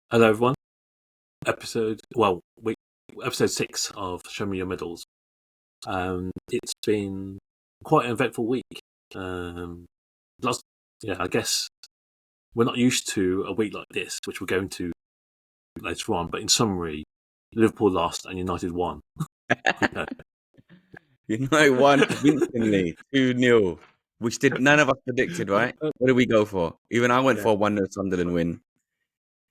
Hello, everyone. Episode 6 of Show Me Your Medals. It's been quite an eventful week. Last, I guess we're not used to a week like this, which we're going to later on. But in summary, Liverpool lost and United won. United won convincingly 2-0, which none of us predicted, right? What did we go for? Even I went for a 1-0 Sunderland win.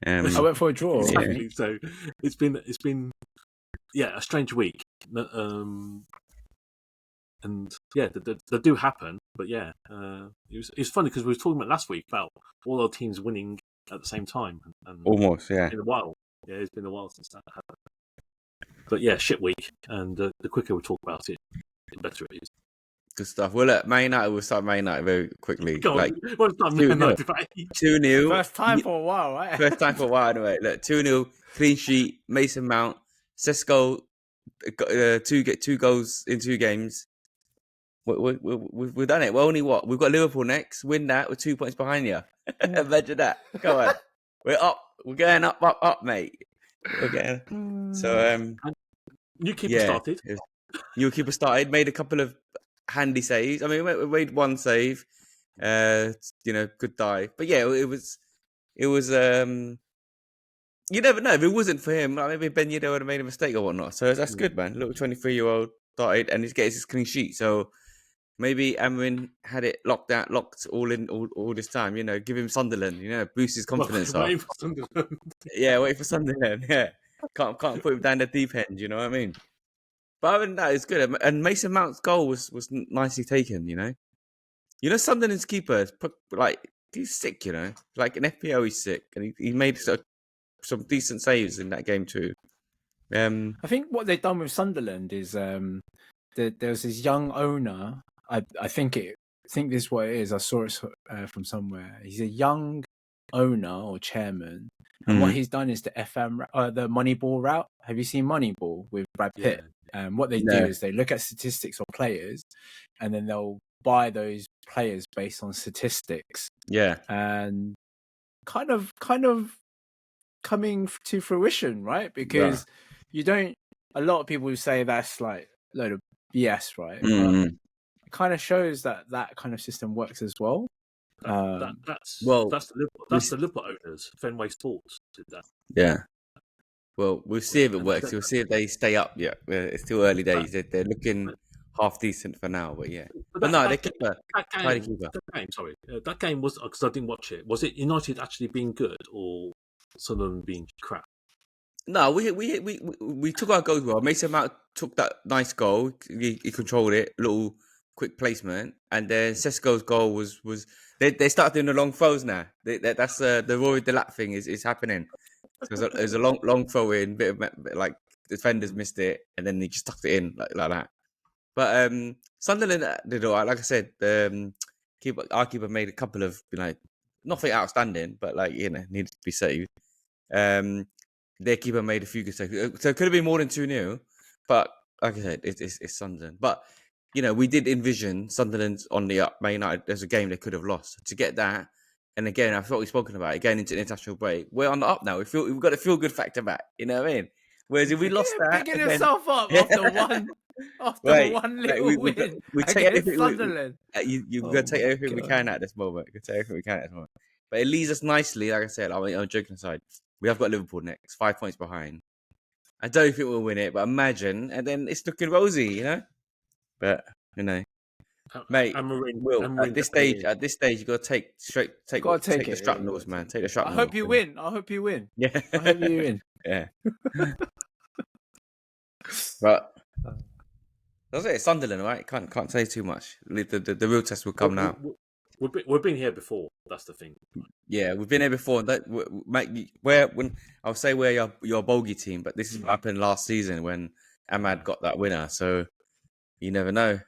I went for a draw. Exactly. So it's been a strange week. And they do happen, but it's funny because we were talking about last week about all our teams winning at the same time. And almost, yeah. It's been a while. Yeah, it's been a while since that happened. But shit week, and the quicker we talk about it, the better it is. Good stuff. Well, look, Man United, we'll start Man United very quickly. Go on. Like, well, it's not Man United, 2-0. First time for a while, right? First time for a while, anyway. Look, 2-0, clean sheet, Mason Mount, Sesko, two goals in 2 games. We've done it. We're only what? We've got Liverpool next. Win that. We're 2 points behind you. Imagine that. Go on. We're up. We're going up, mate. We're getting... So, new keeper started. New keeper started. Made a couple of handy saves. I mean, we made one save. Good dive. But yeah, it was. You never know. If it wasn't for him, like maybe Ben Yedder would have made a mistake or whatnot. So that's good, man. Little 23-year-old started and he's getting his clean sheet. So maybe Amrin had it locked all this time. Give him Sunderland. Boost his confidence up. Wait for Sunderland. Yeah, wait for Sunderland. Yeah, can't put him down the deep end. You know what I mean? But other than that, it's good. And Mason Mount's goal was nicely taken. Sunderland's keeper, he's sick. Like an FPO, he's sick, and he made some decent saves in that game too. I think what they've done with Sunderland is there's this young owner. I think this is what it is. I saw it from somewhere. He's a young owner or chairman, and what he's done is the the Moneyball route. Have you seen Moneyball with Brad Pitt? Yeah. What they do is they look at statistics of players, and then they'll buy those players based on statistics. Yeah, and kind of coming to fruition, right? Because you don't. A lot of people say that's like a load of BS, right? It kind of shows that kind of system works as well. That's the Liverpool owners. Fenway Sports did that. Yeah. Well, we'll see if it works. We'll see if they stay up. Yeah, it's still early days. They're looking half decent for now, but yeah. But no, they keep that game. Sorry, that game was because I didn't watch it. Was it United actually being good or Sunderland being crap? No, we took our goals well. Mason Mount took that nice goal. He controlled it, little quick placement, and then Sesko's goal was they started doing the long throws now. That's the Rory Delap thing is happening. So there's a long throw in, bit of like defenders missed it, and then he just tucked it in like that. But Sunderland did all right. Like I said, our keeper made a couple of nothing outstanding, but needed to be saved. Their keeper made a few good saves, so it could have been more than 2-0. But like I said, it's Sunderland. But we did envision Sunderland on the up. Man United, there's a game they could have lost. To get that, and again, I thought we've spoken about it, again into the international break. We're on the up now. We've got the feel good factor back. You know what I mean? Whereas if we lost that, picking yourself up after one little win, we take everything. Sunderland. You've got to take everything we can at this moment. But it leads us nicely. Like I said, I'm joking aside. We have got Liverpool next, 5 points behind. I don't think we'll win it, but imagine, and then it's looking rosy, But mate, at this stage, you got to take the shrapnels, man. Take the shrapnels. I hope you win. Yeah, I hope you win. Yeah. But that's it. Sunderland, right? Can't say too much. The real test will come now. We've been here before. That's the thing. Yeah, we've been here before. I'll say we're your bogey team, but this happened last season when Ahmad got that winner. So you never know.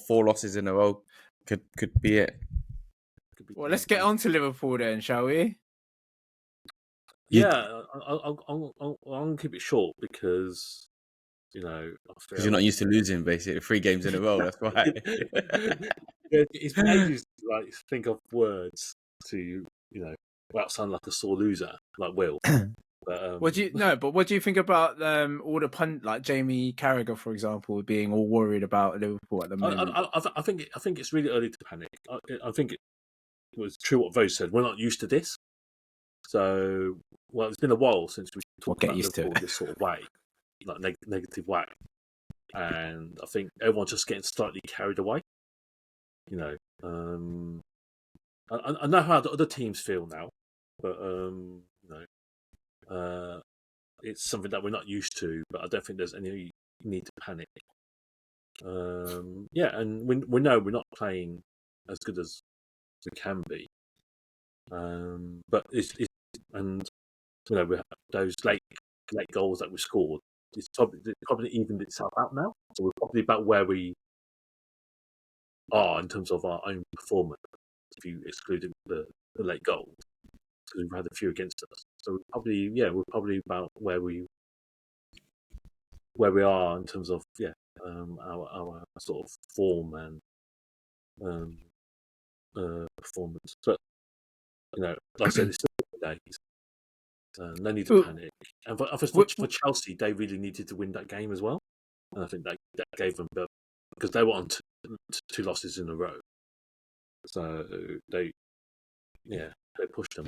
Four losses in a row could be it. Well, let's get on to Liverpool then, shall we? Yeah, I'll keep it short because because you're not used to losing basically 3 games in a row. That's why. It's been ages to think of words to without sounding like a sore loser, like Will. But, what do you think about all the like Jamie Carragher, for example, being all worried about Liverpool at the moment? I think it's really early to panic. I think it was true what Vose said. We're not used to this, so it's been a while since we talked about Liverpool in this sort of way, like negative way, and I think everyone's just getting slightly carried away. You know, I know how the other teams feel now, but it's something that we're not used to. But I don't think there's any need to panic. And we know we're not playing as good as we can be. But it's and we have those late goals that we scored. It's probably evened itself out now. So we're probably about where we are in terms of our own performance, if you exclude the late goals, because we've had a few against us. So we're probably about where we are in terms of our sort of form and performance. But like I said, it's still days. No need to panic. And for Chelsea, they really needed to win that game as well. And I think that gave them, because they were on two losses in a row. So they pushed them.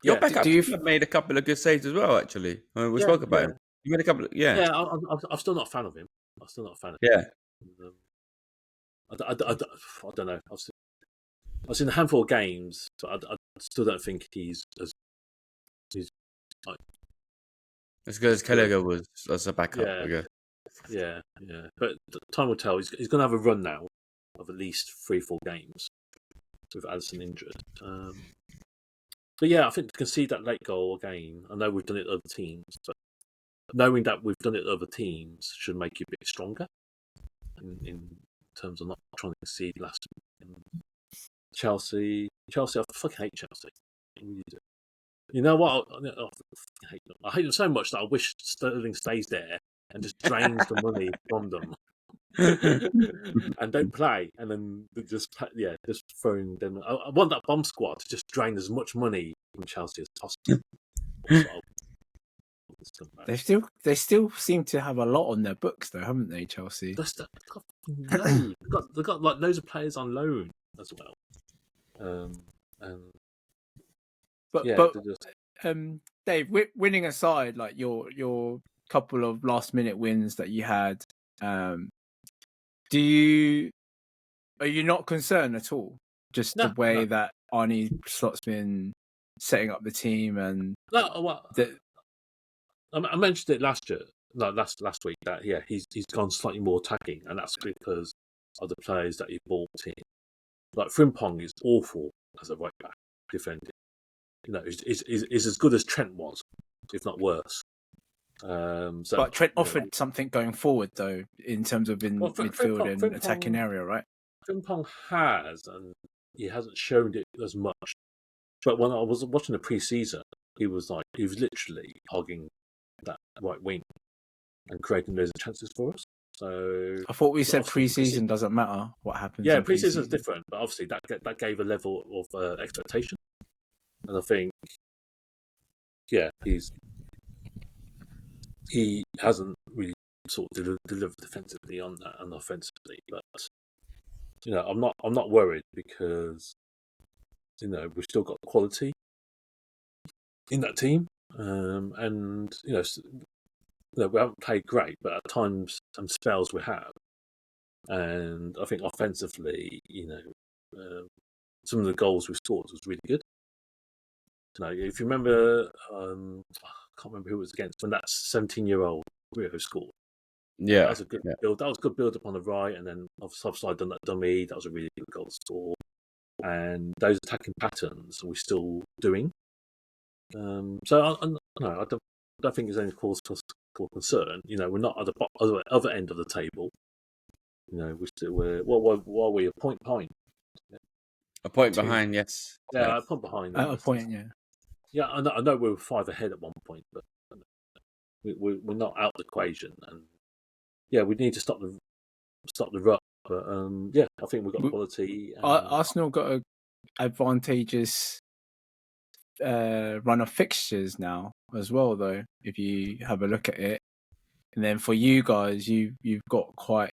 Your backup made a couple of good saves as well, actually. We spoke about him. You made a couple I'm still not a fan of him. I'm still not a fan of him. I don't know. I've seen a handful of games, but I still don't think he's like as good as Gallagher was as a backup. I guess. Yeah. But time will tell. He's going to have a run now of at least 3-4 games with Addison injured. But yeah, I think to concede that late goal again. I know we've done it to other teams, but knowing that we've done it to other teams should make you a bit stronger in terms of not trying to concede last week. Chelsea, I fucking hate Chelsea. I really do. You know what? I hate them. I hate them so much that I wish Sterling stays there and just drains the money from them. And don't play, and then just throwing them. I want that bomb squad to just drain as much money from Chelsea as possible. They still seem to have a lot on their books, though, haven't they, Chelsea? They've got like loads of players on loan as well. Dave, winning aside, like your couple of last minute wins that you had, are you not concerned at all? Just the way that Arne Slot's been setting up the team and I mentioned it last week that he's gone slightly more attacking, and that's because of the players that he brought in. Like Frimpong is awful as a right back defending. He's as good as Trent was, if not worse. But Trent offered something going forward, though, in terms of midfield and attacking area, right? Frimpong has, and he hasn't shown it as much. But when I was watching the pre-season, he was literally hogging that right wing and creating loads of chances for us. So I thought we said pre-season doesn't matter what happens. Yeah, pre-season is different, but obviously that gave a level of expectation, and I think he hasn't really sort of delivered defensively on that and offensively. But I'm not worried because we've still got quality in that team, and we haven't played great, but at times and spells we have. And I think offensively, some of the goals we scored was really good. If you remember, I can't remember who it was against, when that 17-year-old Rio scored. Yeah, that was a good build. That was a good build up on the right, and then offside done that dummy. That was a really good goal to score. And those attacking patterns we're still doing. So I don't think there's any cause for concern. We're not at the other end of the table. We're what are we, a point behind? A point behind, yes. Yeah, a point behind. A point, yeah. Yeah, I know we were 5 ahead at one point, but we're not out of the equation, and we need to stop the rut. But I think we've got quality. Arsenal got advantageous run of fixtures now as well, though. If you have a look at it, and then for you guys, you've got quite,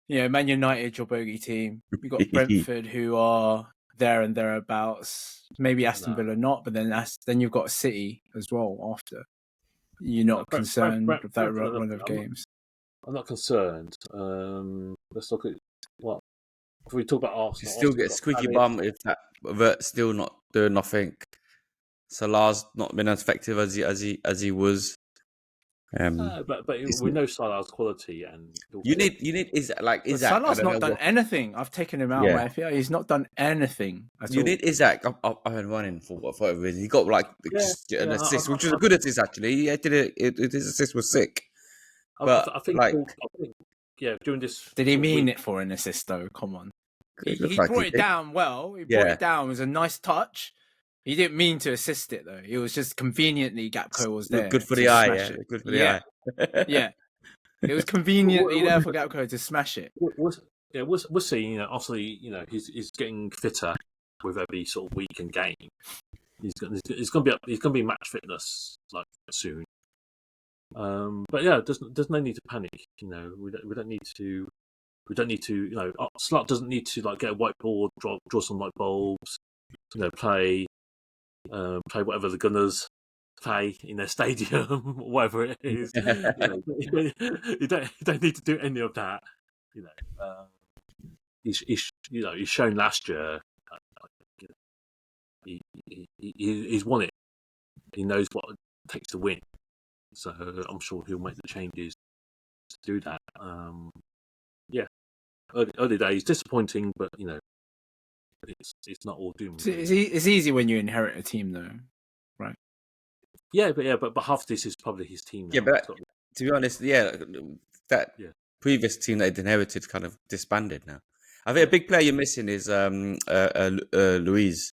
Man United, your bogey team. You've got Brentford, who are there and thereabouts. Maybe Aston Villa not, but then you've got City as well after. You're not concerned with that run of games? I'm not concerned. Let's look at what. If we talk about Arsenal, you still get squeaky bum if that Vert's still not doing nothing. Salah's not been as effective as he was. But we know Salah's quality, and you need Isaac. Salah's not done anything. I've taken him out. Yeah. He's not done anything at all. You need Isaac up and running for whatever reason. He got an assist, which was a good assist actually. He did his assist was sick. But I think during this. Did he mean it for an assist though? Come on. He brought it down well. He brought it down. It was a nice touch. He didn't mean to assist it though. It was just conveniently Gakpo was there. Good for the eye. Yeah. Good for the eye. Yeah. It was conveniently there for Gakpo to smash it. We'll see. Obviously, he's getting fitter with every sort of week and game. He's going to be match fitness like soon. But yeah, there's no need to panic. We don't need to. Slot doesn't need to get a whiteboard, draw some light bulbs. Play whatever the Gunners play in their stadium, whatever it is. You don't need to do any of that. He's shown last year. He's won it. He knows what it takes to win. So I'm sure he'll make the changes to do that. Early days, disappointing, but it's not all doom. It's easy when you inherit a team, though, right? Yeah, but half of this is probably his team. Now. Yeah, but to be honest, that previous team that he inherited kind of disbanded now. I think a big player you're missing is Luis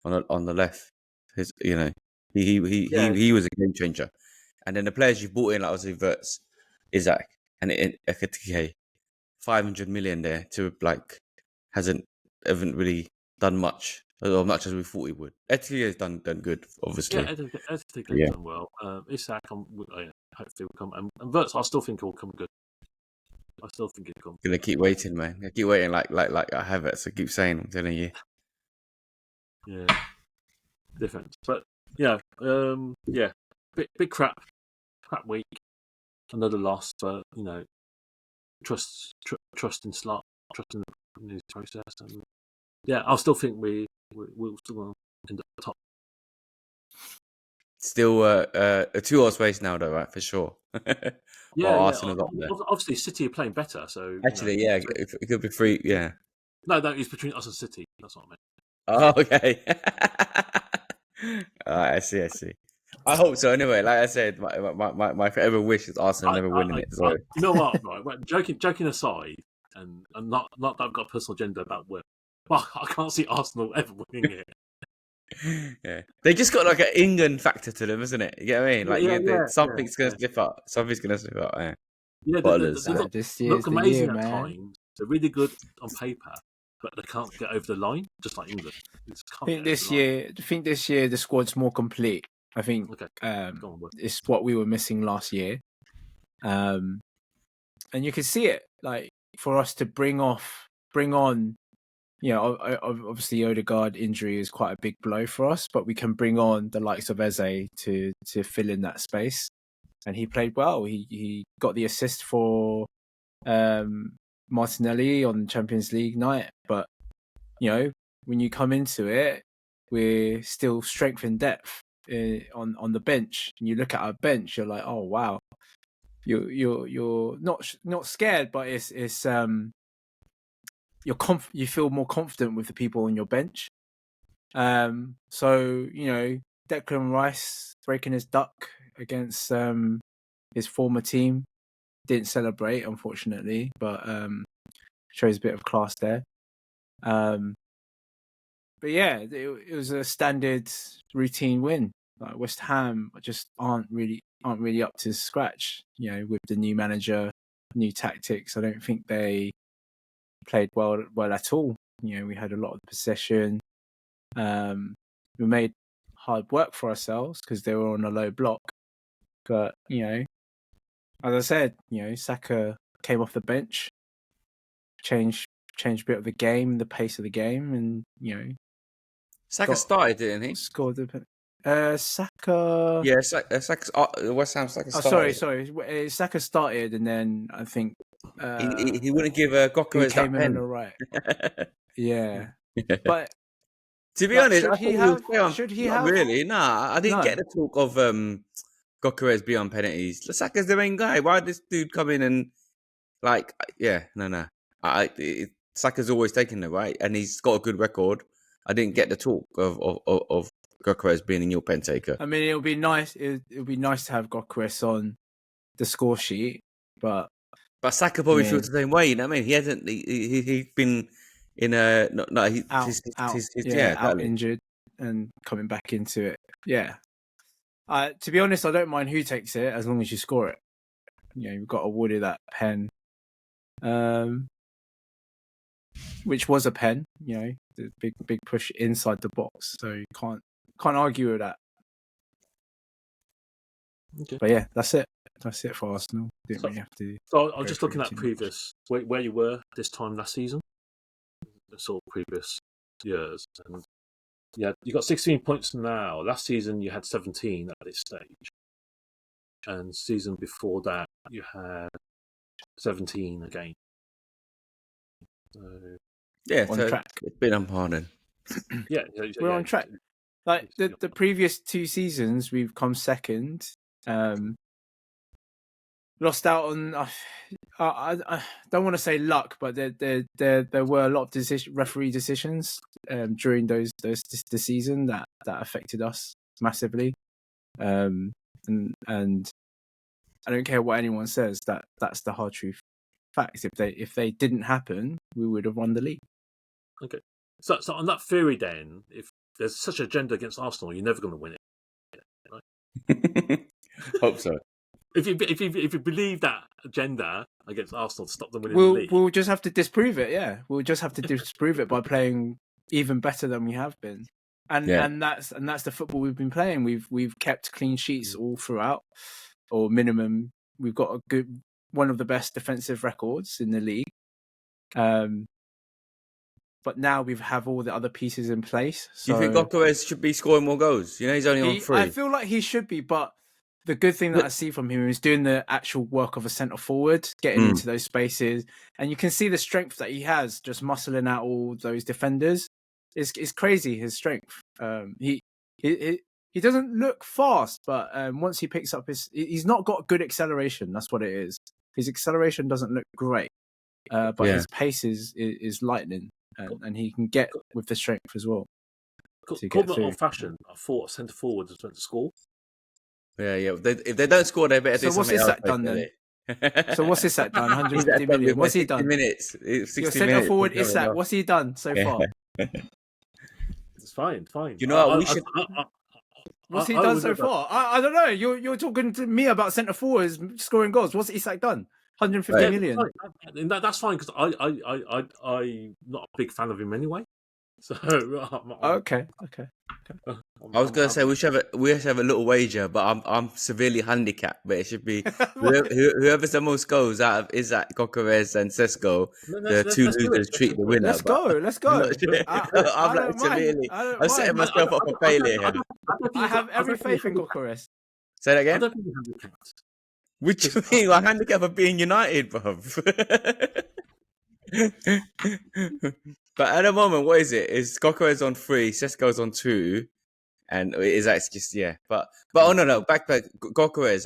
on the left. He was a game changer, and then the players you brought in, like obviously Verts, Isaac, and Ekatike, 500 million there to haven't really done much as we thought he would. Ekatike has done good, obviously. Yeah, Ekatike has done well. Isaac, hopefully will come, and Verts, I still think it will come good. I still think it'll come. Gonna keep waiting, man. I keep waiting, like I have it. So keep saying, I'm telling you. Yeah, different, but big crap week. Another loss, but trust in Slot, trust in his process, and I still think we'll still end up top. Still a 2-horse race now, though, right? For sure. Arsenal up there. Obviously, City are playing better, so actually, it could be 3. Yeah. No, it's between us and City. That's what I meant. Oh, okay. I see. I hope so. Anyway, like I said, my forever wish is Arsenal never winning it. So. You know what? Right, joking aside, and not that I've got a personal agenda about where, but I can't see Arsenal ever winning it. Yeah, they just got like an England factor to them, isn't it? You get what I mean? Something's going to slip up. Something's going to slip up. Yeah, they look amazing at times. They're really good on paper, but they can't get over the line, just like England. I think this year the squad's more complete. I think it's what we were missing last year, and you can see it. Like for us to bring on. Obviously Odegaard injury is quite a big blow for us, but we can bring on the likes of Eze to fill in that space, and he played well. He got the assist for Martinelli on Champions League night, but when you come into it, we're still strength in depth on the bench, and you look at our bench, you're like, oh wow, you're not scared, but it's you feel more confident with the people on your bench. So Declan Rice breaking his duck against his former team, didn't celebrate unfortunately, but shows a bit of class there. But yeah, it was a standard routine win. Like West Ham just aren't really up to scratch. With the new manager, new tactics, I don't think they played well at all. We had a lot of possession. We made hard work for ourselves because they were on a low block. But as I said, Saka came off the bench, changed a bit of the game, the pace of the game, and Saka started, didn't he? scored the. Saka. Yeah, Saka's West Ham. Saka Oh, started. sorry. Saka started, and then I think He wouldn't give who Gokares came that in on pen. the right. Yeah, but To be but honest, should I he thought have- was should he not have- really. Nah, I didn't No. get the talk of Gokares beyond penalties. Saka's the main guy. Why did this dude come in and no. Saka's always taking it, right, and he's got a good record. I didn't get the talk of Gokares being in your pen taker. I mean, it would be nice. It would be nice to have Gokares on the score sheet, but Saka probably Yeah. feels the same way. You know what I mean? He hasn't. He's been in a out injured and coming back into it. Yeah. To be honest, I don't mind who takes it as long as you score it. You've got awarded that pen, which was a pen. The big push inside the box, so you can't argue with that. Okay. But yeah, that's it. That's it for Arsenal. Didn't really have to. So I was go just through looking at too much. previous where you were this time last season, the sort of previous years, and you got 16 points now. Last season you had 17 at this stage, and season before that you had 17 again. So, On track. It's been unpardoned. yeah, We're on track. Like the previous 2 seasons, we've come second. Lost out on. I don't want to say luck, but there were a lot of referee decisions during the season that affected us massively. And I don't care what anyone says. That's the hard truth. Facts. If they didn't happen, we would have won the league. Okay. So on that theory, then, if there's such a agenda against Arsenal, you're never going to win it. Hope so. If you believe that agenda against Arsenal to stop them winning the league, We'll just have to disprove it. Yeah, we'll just have to disprove it by playing even better than we have been. And that's the football we've been playing. We've kept clean sheets all throughout, or minimum. We've got one of the best defensive records in the league. But now we have all the other pieces in place. So Do you think Gokares should be scoring more goals? He's only on 3. I feel like he should be, but the good thing that I see from him is doing the actual work of a centre forward, getting into those spaces, and you can see the strength that he has, just muscling out all those defenders. It's crazy, his strength. He doesn't look fast, but once he picks up he's not got good acceleration. That's what it is. His acceleration doesn't look great, but his pace is lightning, and he can get with the strength as well. Call me old-fashioned. I thought centre forward was meant to score. Yeah. If they don't score, they better do something else. So what's Isak done then? So what's Isak done? 150 million. What's he done? 60 minutes. 60 Your centre forward Isak. What's he done so far? It's fine. You know what? We should. What's he done so far? I don't know. You're talking to me about centre forwards scoring goals. What's Isak done? 150 million. That's fine because I'm not a big fan of him anyway. So Okay. I was going to say we should have a little wager, but I'm severely handicapped. But it should be whoever's the most goals out of Isak, Gokares, and Sesko. The two losers treat the winner. Let's go. I'm setting myself up for failure here. I have every faith in Gokares. Say that I again. don't think he's handicapped. Which you mean? I'm handicapped for being United, bruv. But at the moment, what is it? Is Gokares on 3, Sesko's on 2, and Isak's just But oh no, back Gokares.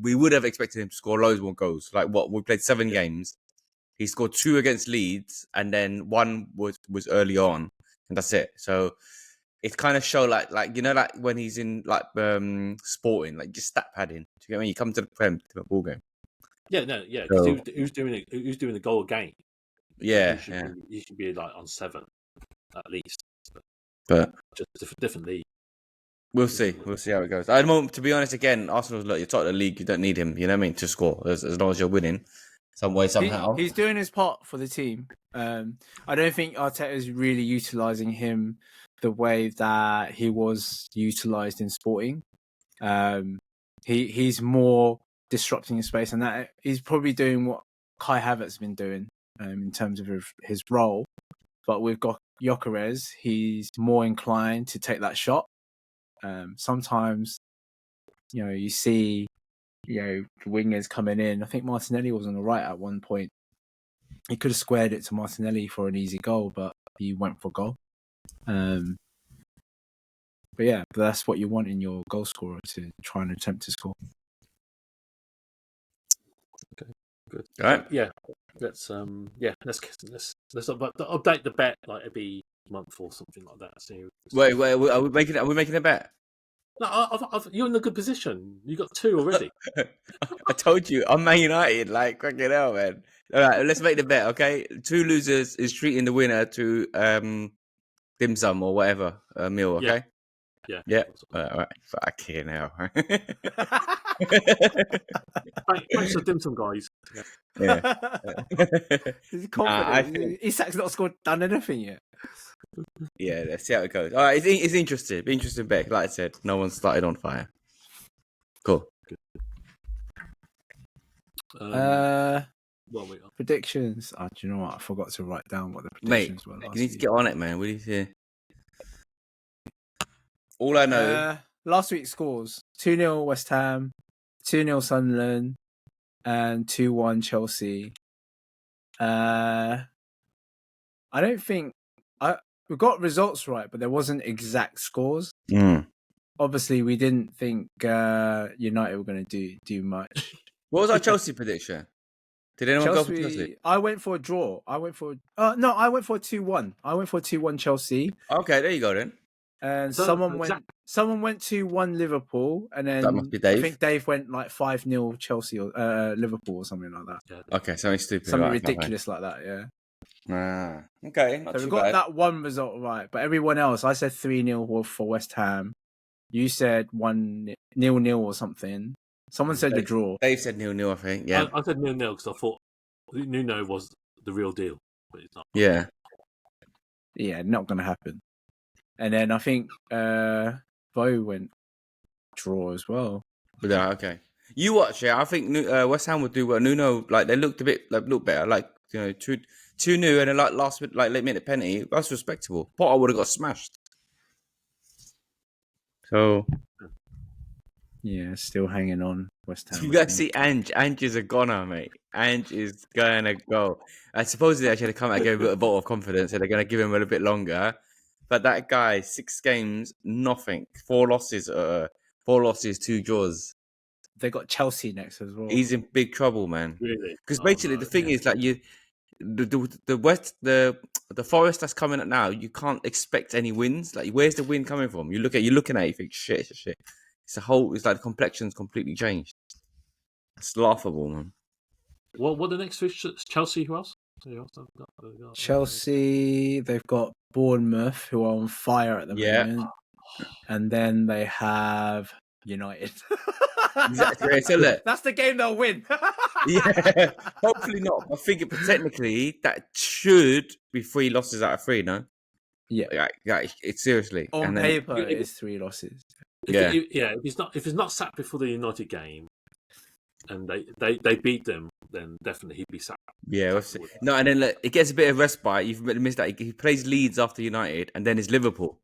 We would have expected him to score loads more goals. Like what? We played 7 games. He scored 2 against Leeds, and then 1 was early on, and that's it. So it kind of show like when he's in Sporting, like just stat padding. Do you get when you come to the Prem to a ball game? Yeah, no, yeah. Because he was doing a goal a game. Yeah, He should be like on 7 at least. But just a different league. We'll see how it goes. At the moment, to be honest, again, Arsenal's you're top of the league. You don't need him. You know what I mean to score as long as you're winning. some way, somehow. He's doing his part for the team. I don't think Arteta is really utilising him the way that he was utilised in Sporting. He's more disrupting his space, and that he's probably doing what Kai Havertz's been doing in terms of his role. But we've got Gyökeres, he's more inclined to take that shot. Sometimes, you see, the wingers coming in. I think Martinelli was on the right at one point. He could have squared it to Martinelli for an easy goal, but he went for goal. But that's what you want in your goal scorer, to try and attempt to score. Okay, good. All right. Yeah, let's update the bet like every month or something like that. So, Wait, are we making a bet? No, you're in a good position. You got 2 already. I told you, I'm Man United. Like, fucking hell, man. All right, let's make the bet, okay? 2 losers is treating the winner to dim sum or whatever meal, okay? Yeah. All right. Fucking hell. Thanks for dim sum, guys. Yeah. He's confident. Isak's not done anything yet. Yeah, let's see how it goes. All right, it's interesting. Interesting bet. Like I said, no one started on fire. Cool. Predictions. Do you know what? I forgot to write down what the predictions were. You need to get on it, man. What do you say? All I know. Last week's scores: 2-0 West Ham, 2-0 Sunderland, and 2-1 Chelsea. I don't think we got results right, but there wasn't exact scores. Obviously, we didn't think United were going to do much. What was our Chelsea prediction? Did anyone go for Chelsea? I went for a draw. I went for a 2-1. I went for a 2-1 Chelsea. Okay, there you go then. And someone went 2-1 Liverpool, and then that must be Dave. I think Dave went like 5-0 Chelsea or Liverpool or something like that. Yeah. Okay, something stupid, something ridiculous like that. Yeah. Okay. So we got that one result right, but everyone else, I said 3-0 for West Ham. You said 1-0 or something. Someone said the draw. Dave said 0-0, I think. Yeah, I said 0-0 because I thought Nuno was the real deal, but it's not. Yeah, not going to happen. And then I think Bo went draw as well. Yeah, okay. You watch, I think West Ham would do well. Nuno, like they looked a bit better, like 2-0 and then like last minute, like late minute penalty. That's respectable. Potter would have got smashed. So yeah, still hanging on West Ham. You guys see Ange. Ange is a goner, mate. Ange is gonna go. Supposedly they actually come out and give a vote of confidence, so they're gonna give him a little bit longer. But that guy, 6 games, nothing. 4 losses, 2 draws. They got Chelsea next as well. He's in big trouble, man. Really? Because basically the thing is like the Forest that's coming up now, you can't expect any wins. Like, where's the win coming from? You're looking at it, you think shit. It's like the complexion's completely changed. It's laughable, man. What the next fish? Chelsea, who else? Chelsea, they've got Bournemouth, who are on fire at the moment. And then they have United. Exactly. So look, that's the game they'll win. Yeah, hopefully not. I think technically that should be 3 losses out of 3, no? Yeah. It's seriously. On paper, it's 3 losses. If he's not sacked before the United game, and they beat them, then definitely he'd be sacked. Yeah, we'll see. No, and then it gets a bit of respite. You've missed that. He plays Leeds after United, and then it's Liverpool.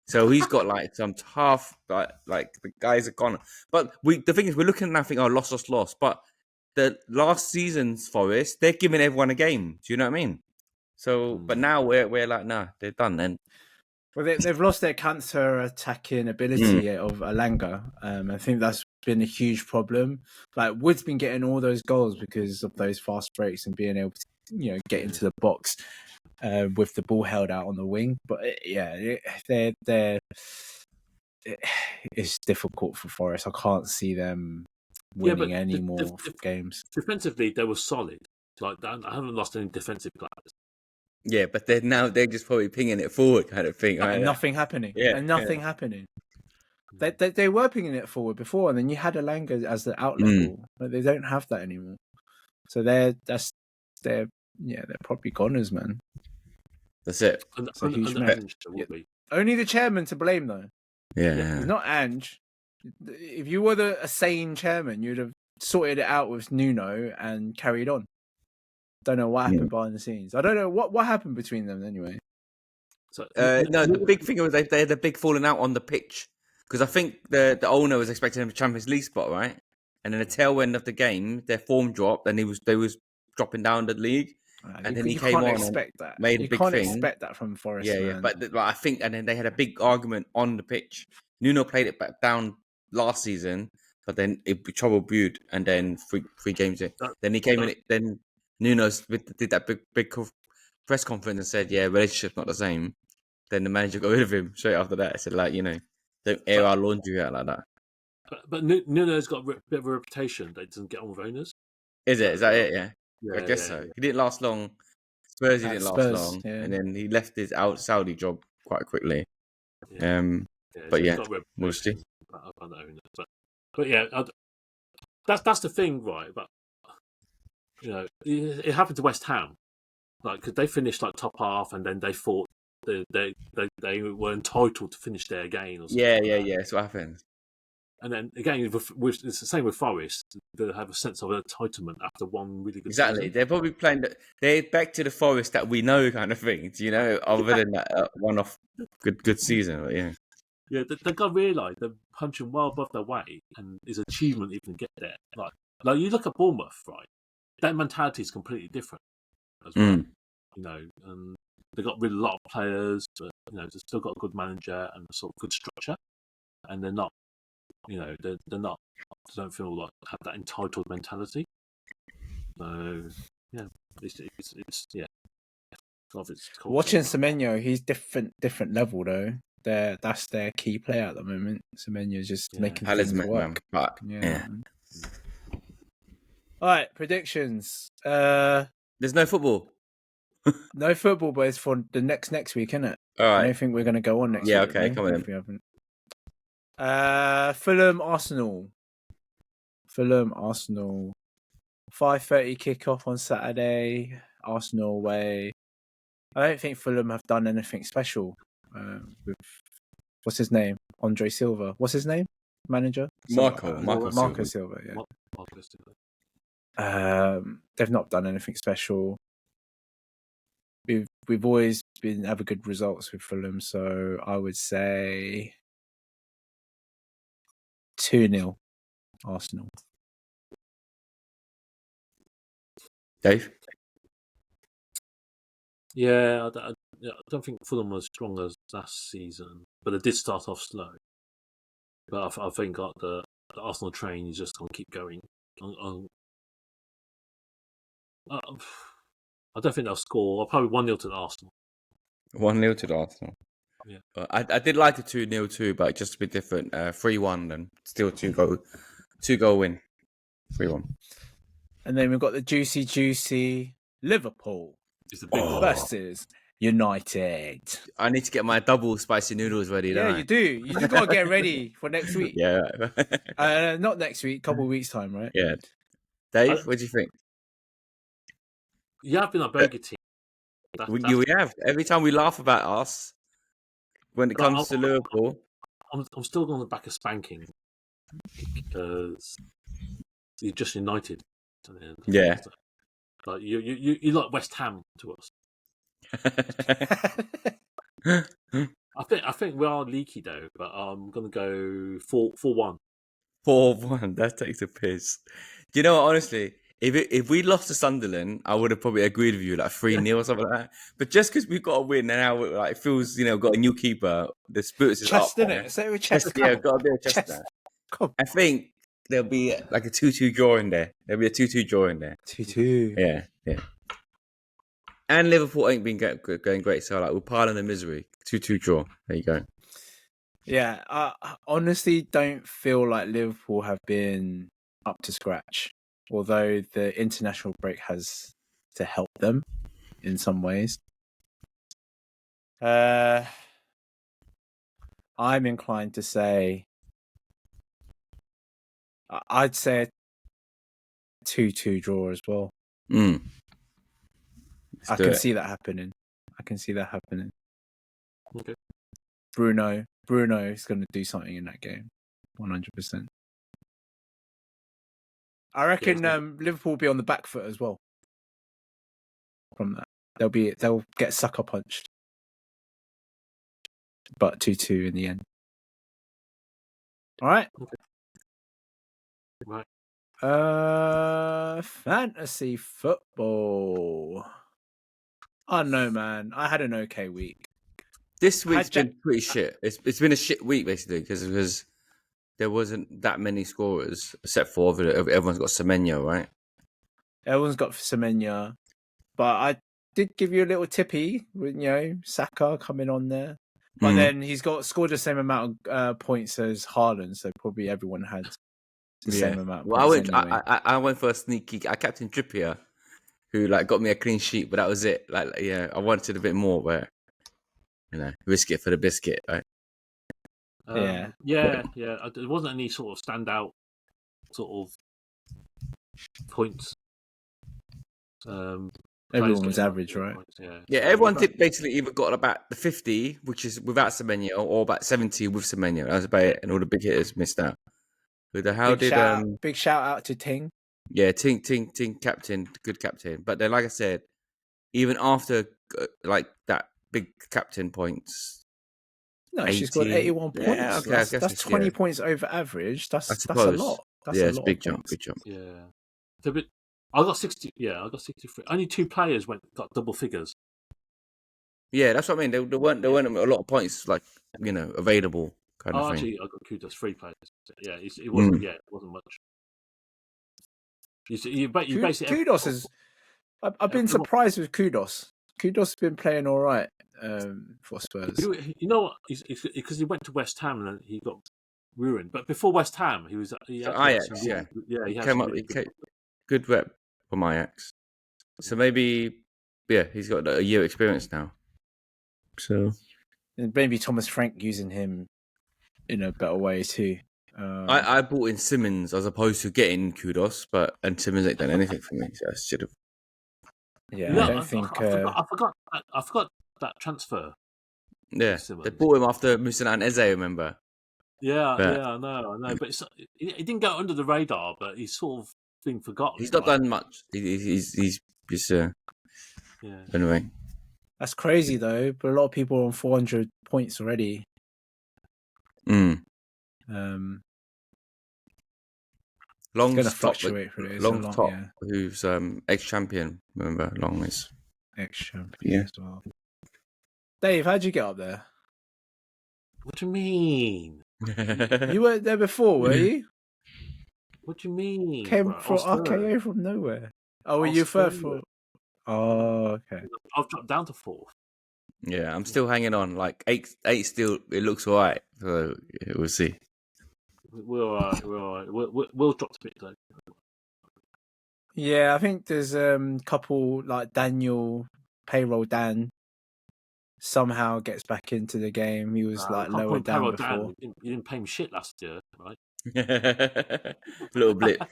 So he's got like some tough, like the guys are gone. But the thing is, we're looking and I think, lost. But the last season's Forest, they're giving everyone a game. Do you know what I mean? So, but now we're like, nah, they're done then. Well, they've lost their counter-attacking ability of Alanga. I think that's been a huge problem. Like, Wood's been getting all those goals because of those fast breaks and being able to, get into the box with the ball held out on the wing. But it's difficult for Forest. I can't see them winning any more games. Defensively, they were solid. Like, I haven't lost any defensive players. Yeah, but they're just probably pinging it forward, kind of thing. Right? Nothing happening. Happening. They were pinging it forward before, and then you had Alanga as the outlet ball, but they don't have that anymore. So they're probably goners, man. That's it. And, It's a huge and mess. Ange will be. Only the chairman to blame, though. Yeah. It's not Ange. If you were a sane chairman, you'd have sorted it out with Nuno and carried on. Don't know what happened behind the scenes. I don't know what happened between them anyway. So, No, the big thing was they had a big falling out on the pitch because I think the owner was expecting a Champions League spot, right? And in the tail end of the game, their form dropped and they was dropping down the league. And then he came on and made a big thing. You can't expect that from Forest, man. But I think, and then they had a big argument on the pitch. Nuno played it back down last season, but then trouble brewed, and then three games in. Then he came in. Then Nuno did that big press conference and said, "Yeah, relationship's not the same." Then the manager got rid of him straight after that. I said, like, don't air our laundry out like that. But Nuno's got a bit of a reputation that he doesn't get on with owners. Is it? Is that it? Yeah. Yeah, I guess so. Yeah. He didn't last long. Spurs didn't last long, and then he left his Saudi job quite quickly. But yeah, we'll see. But yeah, that's the thing, right? But it happened to West Ham, like because they finished like top half, and then they thought they were entitled to finish there again. Or yeah. That's what happens. And then again, it's the same with Forest. They have a sense of entitlement after one really good Exactly. season. They're probably playing. They're back to the Forest that we know, kind of thing. Other than that one-off good season. But yeah. Yeah, they've got to realise they're punching well above their weight, and it's an achievement even to get there. Like you look at Bournemouth, right? That mentality is completely different as well. And they got rid of a lot of players, but they've still got a good manager and a sort of good structure, and they're not. They're not. They don't feel like have that entitled mentality. So yeah, it's yeah. Watching Semenyo, he's different level though. That's their key player at the moment. Semenyo's just making things work. Yeah. All right, predictions. There's no football. No football, but it's for the next week, isn't it? All right. I don't think we're going to go on next week. Yeah, okay, come on. We haven't. Fulham Arsenal. 5:30 kickoff on Saturday. Arsenal away. I don't think Fulham have done anything special with what's his name? Andre Silva. What's his name? Manager? Marco Silva, yeah. Marco Silva. They've not done anything special. We've always been having good results with Fulham, so I would say 2-0 Arsenal. Dave? Yeah, I don't think Fulham was as strong as last season, but they did start off slow. But I think the Arsenal train is just going to keep going. I don't think they'll score. Probably 1-0 to the Arsenal. 1-0 to the Arsenal. Yeah. I did like the 2-0 too, but just a bit different. 3-1 and still 2-goal win. 3-1. And then we've got the juicy Liverpool versus United. I need to get my double spicy noodles ready. Yeah, you do. You just got to get ready for next week. Yeah. Not next week, couple of weeks time, right? Yeah. Dave, what do you think? You have been a very good team. We have. Every time we laugh about us, when it comes to Liverpool. I'm still going to back a spanking because you're just United. Yeah. Like you like West Ham to us. I think we are leaky though, but I'm going to go 4-1. 4-1. That takes a piss. Do you know what? Honestly, if we lost to Sunderland, I would have probably agreed with you, like 3-0 or something like that. But just because we've got a win and now it feels, got a new keeper, the spirits is chest, up. Chest, innit? Say with chest. Yeah, got a bit of chest now. I think there'll be like a 2-2 draw in there. 2-2. Yeah. And Liverpool ain't been going great, so we'll pile in the misery. 2-2 draw. There you go. Yeah, I honestly don't feel like Liverpool have been up to scratch, although the international break has to help them in some ways. I'm inclined to say, I'd say 2-2 draw as well. Let's I do can it. see that happening. Okay. Bruno is going to do something in that game, 100%. I reckon Liverpool will be on the back foot as well. From that, they'll get sucker punched, but 2-2 in the end. All right. Okay. Right. Fantasy football. I don't know, man. I had an okay week. This week's been pretty shit. It's been a shit week basically because there wasn't that many scorers except for everyone's got Semenyo, right? Everyone's got Semenya, but I did give you a little tippy with Saka coming on there. But then he's scored the same amount of points as Haaland, so probably everyone had the same amount of points anyway. I went for a sneaky. I captained Trippier, who got me a clean sheet, but that was it. I wanted a bit more, but risk it for the biscuit, right? Yeah. There wasn't any sort of standout sort of points. Everyone was average, right? Points, yeah. Yeah, everyone basically either got about the 50, which is without Semenyo, or about 70 with Semenyo. That was about it, and all the big hitters missed out. Big shout out to Ting. Yeah, Ting, captain, good captain. But then, like I said, even after that big captain points. No, she's got 81 points. Yeah, okay, that's 20 points over average. That's a lot. It's a big jump. Yeah. I got 60. Yeah, I got 63. Only 2 players got double figures. Yeah, that's what I mean. There weren't a lot of points available. Kind of thing. Actually, I got Kudos 3 players. Yeah, it wasn't. Yeah, it wasn't much. You basically Kudos is. I've been surprised with Kudos. Kudos has been playing all right for Spurs. You know what? Because he went to West Ham and he got ruined. But before West Ham, he Ajax. He came up. Good rep from Ajax. So maybe, he's got a year experience now. So and maybe Thomas Frank using him in a better way too. I bought in Simmons as opposed to getting Kudos, and Simmons ain't done anything for me. So I should have. Yeah, I don't think. I forgot that transfer. Yeah, they bought him after Musa and Eze. Remember? Yeah, I know. But he didn't go under the radar, but he's sort of been forgotten. He's not done much. He's just Anyway, that's crazy though. But a lot of people are on 400 points already. Long's going to fluctuate for it. Long top, who's ex-champion. Remember, Long is ex-champion as well. Dave, how'd you get up there? What do you mean? You weren't there before, were you? What do you mean? Came from RKO from nowhere. Oh, were you first? Oh, okay. I've dropped down to 4th. Yeah, I'm still hanging on. Like 8 still, it looks alright. So we'll see. We're alright. We'll drop a bit though. Yeah, I think there's a couple like Daniel, Payroll Dan, somehow gets back into the game. He was lower down before. You didn't pay him shit last year, right? little blip.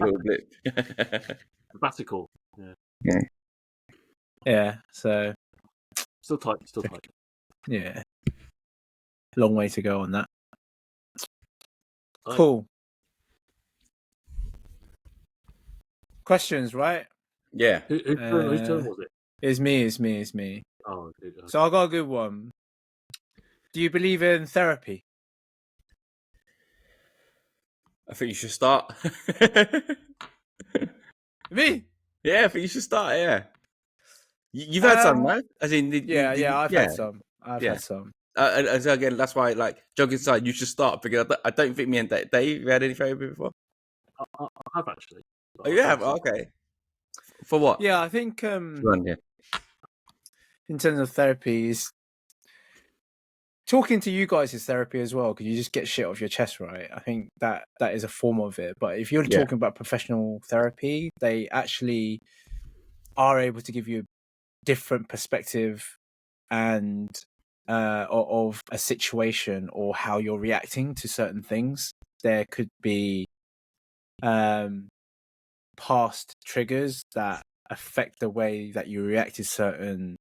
Sabbatical. Yeah. So still tight. Yeah, long way to go on that. Cool. Questions, right? Yeah. Whose turn was it? It's me. Oh, okay. So I got a good one. Do you believe in therapy? I think you should start. Me? Yeah, I think you should start. Yeah. You've had some, right? As in, I've had some. I've had some. And so again, that's why, joking aside, you should start because I don't think me and Dave have had any therapy before. I have actually. Oh, you have? Okay. For what? Yeah, I think in terms of therapy, is talking to you guys is therapy as well because you just get shit off your chest, right? I think that is a form of it. But if you're talking about professional therapy, they actually are able to give you a different perspective and of a situation or how you're reacting to certain things. There could be past triggers that affect the way that you react to certain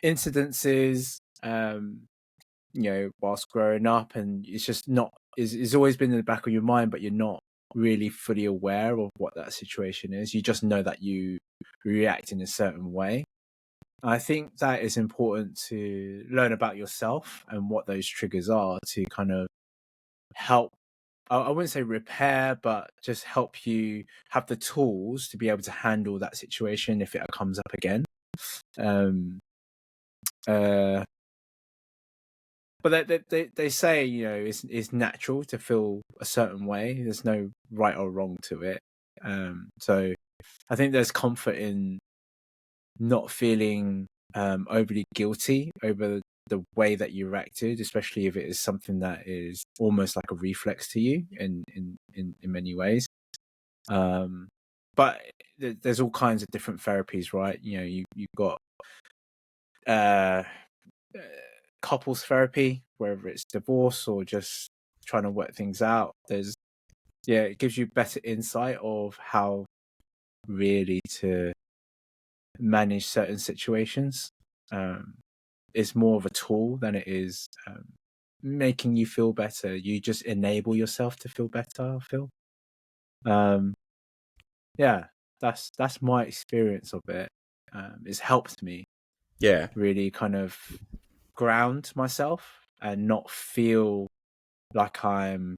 incidences, whilst growing up, and it's just not it's always been in the back of your mind, but you're not really fully aware of what that situation is. You just know that you react in a certain way. I think that is important to learn about yourself and what those triggers are to kind of help. I wouldn't say repair, but just help you have the tools to be able to handle that situation if it comes up again. But they say, it's natural to feel a certain way. There's no right or wrong to it. So I think there's comfort in not feeling overly guilty over the way that you reacted, especially if it is something that is almost like a reflex to you in many ways. But there's all kinds of different therapies, right? You've got couples therapy, whether it's divorce or just trying to work things out. It gives you better insight of how really to manage certain situations. It's more of a tool than it is making you feel better. You just enable yourself to feel better, I feel. That's my experience of it. It's helped me really kind of ground myself and not feel like I'm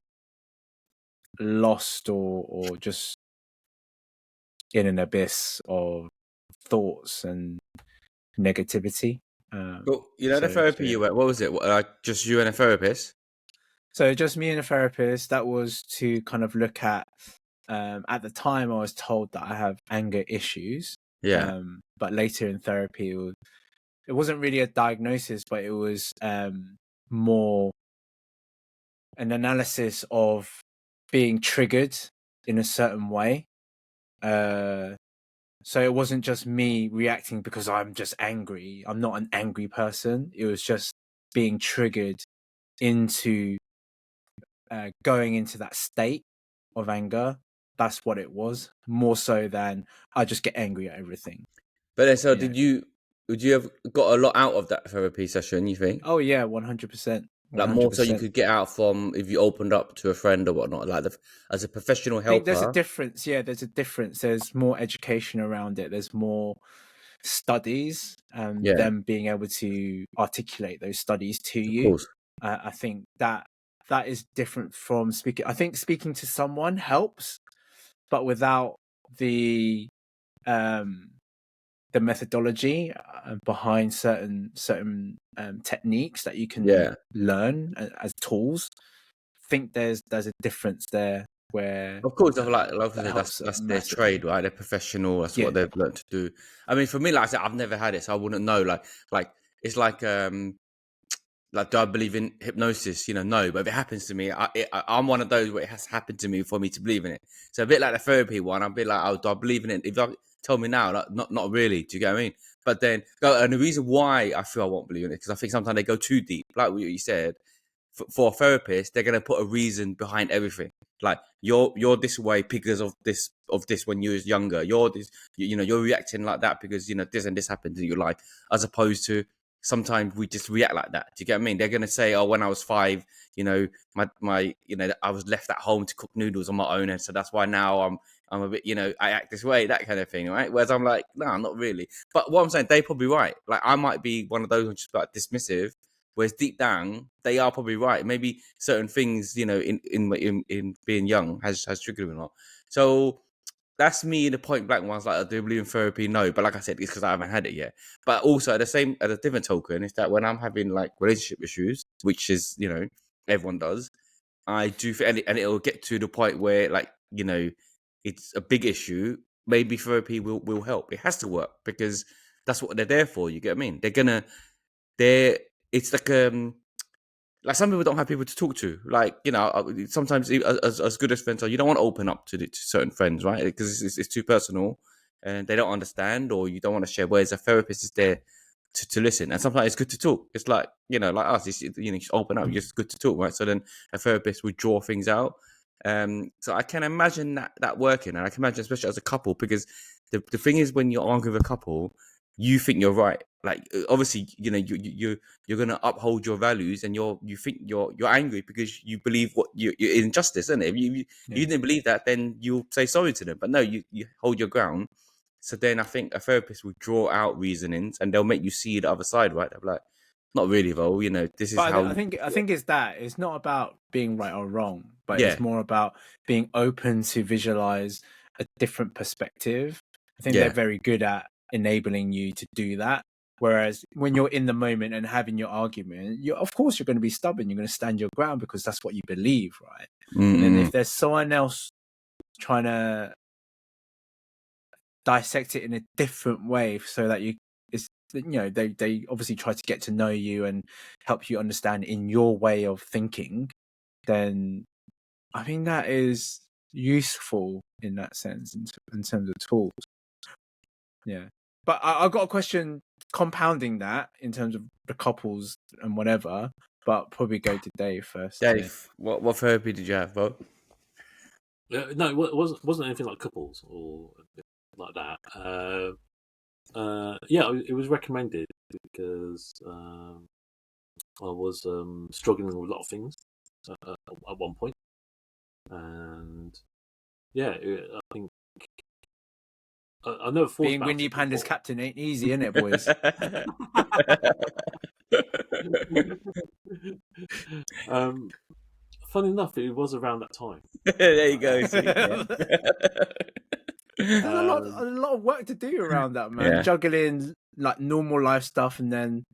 lost or just in an abyss of thoughts and negativity. But the therapy you went, what was it? Just you and a therapist? So just me and a therapist. That was to kind of look at the time I was told that I have anger issues. But later in therapy, it wasn't really a diagnosis, but it was more an analysis of being triggered in a certain way. So it wasn't just me reacting because I'm just angry. I'm not an angry person. It was just being triggered into going into that state of anger. That's what it was, more so than I just get angry at everything. But then, so would you have got a lot out of that therapy session, you think? Oh yeah, 100%. Like more so you could get out from if you opened up to a friend or whatnot, like as a professional helper. I think there's a difference. Yeah, there's a difference. There's more education around it. There's more studies and them being able to articulate those studies to you. Of course. I think that is different from speaking. I think speaking to someone helps, but without the methodology behind certain techniques that you can learn as tools. I think there's a difference there where, of course, like I said, that's their trade, right? They're professional. That's what they've learned to do. I mean, for me, like I said, I've never had it, so I wouldn't know. Like it's like do I believe in hypnosis? No. But if it happens to me, I'm one of those where it has happened to me for me to believe in it. So a bit like the therapy one, I'll be like, oh, do I believe in it? If you tell me now, like, not really. Do you get what I mean? But then, and the reason why I feel I won't believe in it, because I think sometimes they go too deep. Like what you said, for a therapist, they're going to put a reason behind everything. Like you're this way because of this when you was younger. You're this, you're reacting like that because this and this happened in your life, as opposed to sometimes we just react like that. Do you get what I mean? They're going to say, oh, when I was 5, my I was left at home to cook noodles on my own, and so that's why now I'm a bit, I act this way, that kind of thing, right? Whereas I'm like, no, not really. But what I'm saying, they're probably right. Like I might be one of those who's just like dismissive, whereas deep down they are probably right. Maybe certain things, in being young has triggered them or not. So that's me in the point blank ones. Like, do I believe in therapy? No, but like I said, it's because I haven't had it yet. But also at a different token, is that when I'm having like relationship issues, which is everyone does, I do, and it'll get to the point where it's a big issue. Maybe therapy will help. It has to work because that's what they're there for. You get what I mean? It's like some people don't have people to talk to. Like, sometimes as good as friends are, you don't want to open up to certain friends, right? Because it's too personal and they don't understand, or you don't want to share. Whereas a therapist is there to listen. And sometimes it's good to talk. It's like, like us, just open up. It's good to talk, right? So then a therapist would draw things out. So I can imagine that working, and I can imagine, especially as a couple, because the thing is, when you're arguing with a couple, you think you're right. Like, obviously, you're gonna uphold your values, and you think you're angry because you believe what you're injustice, isn't it? If you didn't believe that, then you'll say sorry to them. But no, you hold your ground. So then I think a therapist will draw out reasonings, and they'll make you see the other side, right? They'll be like, not really, though. This is But how. I think it's that it's not about being right or wrong, but Yeah. it's more about being open to visualize a different perspective. I think Yeah. they're very good at enabling you to do that. Whereas when you're in the moment and having your argument, of course you're going to be stubborn. You're going to stand your ground because that's what you believe, right? Mm-mm. And then if there's someone else trying to dissect it in a different way so that they obviously try to get to know you and help you understand in your way of thinking, then I think that is useful in that sense in terms of tools. Yeah. But I've got a question compounding that in terms of the couples and whatever, but probably go to Dave first. Dave, what therapy did you have, bro? No, it wasn't anything like couples or like that. It was recommended because I was struggling with a lot of things at one point, and I think I never thought Being about Windy it Pandas before. captain ain't easy, isn't it, boys? Funny enough, it was around that time. There you go. See? There's a lot of work to do around that, man. Yeah. Juggling like normal life stuff, and then